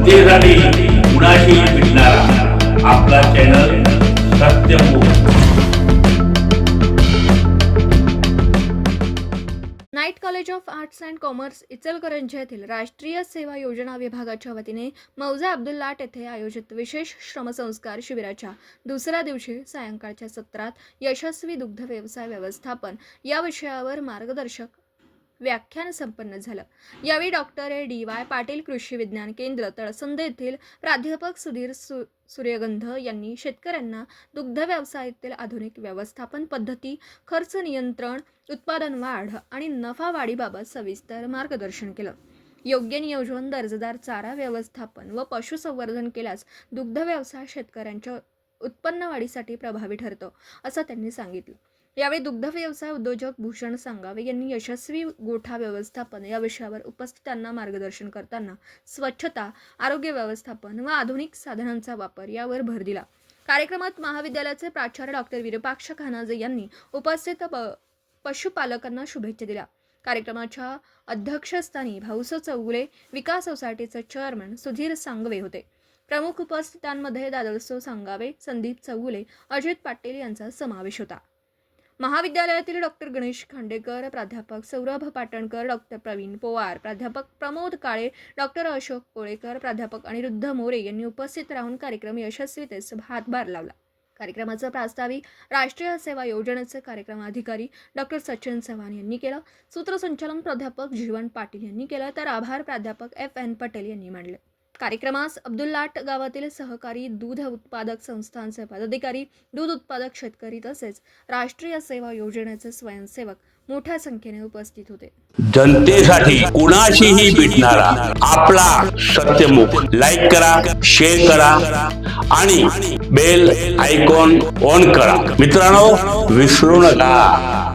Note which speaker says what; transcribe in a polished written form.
Speaker 1: जनतेसाठी कुणाशी भेटणारा आपला channel Satyamukh.
Speaker 2: Night college of arts and commerce Ichalkaranji येथील राष्ट्रीय सेवा योजना विभागाच्या वतीने मौजे अब्दुल्लाट येथे आयोजित विशेष श्रमसंस्कार शिबिराच्या दुसऱ्या दिवशी सायंकाळच्या सत्रात यशस्वी दुग्ध व्यवसाय व्यवस्थापन या विषयावर मार्गदर्शक व्याख्यान संपन्न झालं। यावेळी डॉक्टर A.D.Y. पाटील कृषी विज्ञान केंद्र तळसंदे येथील प्राध्यापक सुधीर सूर्यगंध यांनी शेतकऱ्यांना दुग्ध व्यवसायातील आधुनिक व्यवस्थापन पद्धती, खर्च नियंत्रण, उत्पादन वाढ आणि नफा वाढीबाबत सविस्तर मार्गदर्शन केलं। योग्य नियोजन, दर्जेदार चारा व्यवस्थापन व पशुसंवर्धन केल्यास दुग्ध व्यवसाय शेतकऱ्यांच्या उत्पन्न वाढीसाठी प्रभावी ठरतो, असं त्यांनी सांगितलं। यावेळी दुग्ध व्यवसाय उद्योजक भूषण सांगावे यांनी यशस्वी गोठा व्यवस्थापन या विषयावर उपस्थितांना मार्गदर्शन करताना स्वच्छता, आरोग्य व्यवस्थापन व आधुनिक साधनांचा वापर यावर भर दिला। कार्यक्रमात महाविद्यालयाचे प्राचार्य डॉक्टर विरूपाक्ष खानाजे यांनी उपस्थित पशुपालकांना शुभेच्छा दिल्या। कार्यक्रमाच्या अध्यक्षस्थानी भाऊसो चौगुले विकास सोसायटीचे चेअरमन सुधीर सांगवे होते। प्रमुख उपस्थितांमध्ये दादरसो सांगावे, संदीप चौगुले, अजित पाटील यांचा समावेश होता। महाविद्यालयातील डॉक्टर गणेश खांडेकर, प्राध्यापक सौरभ पाटणकर, डॉक्टर प्रवीण पोवार, प्राध्यापक प्रमोद काळे, डॉक्टर अशोक कोळेकर, प्राध्यापक अनिरुद्ध मोरे यांनी उपस्थित राहून कार्यक्रम यशस्वीतेस हातभार लावला। कार्यक्रमाचा प्रास्ताविक राष्ट्रीय सेवा योजनेचे कार्यक्रम अधिकारी डॉक्टर सचिन चव्हाण यांनी केलं। सूत्रसंचालन प्राध्यापक जीवन पाटील यांनी केलं, तर आभार प्राध्यापक F.N. पटेल यांनी मांडले। कार्यक्रमास अब्दुल्लाट गावातील सहकारी दूध उत्पादक संस्थांचे पदाधिकारी, दूध उत्पादक शेतकरी तसेच राष्ट्रीय सेवा योजनेचे स्वयंसेवक मोठ्या संख्येने उपस्थित होते।
Speaker 1: जनतेसाठी कुणाशीही भेटणारा आपला सत्यमुख। लाईक करा, शेअर करा आणि बेल आयकॉन ऑन करा। मित्रांनो, विसरू नका।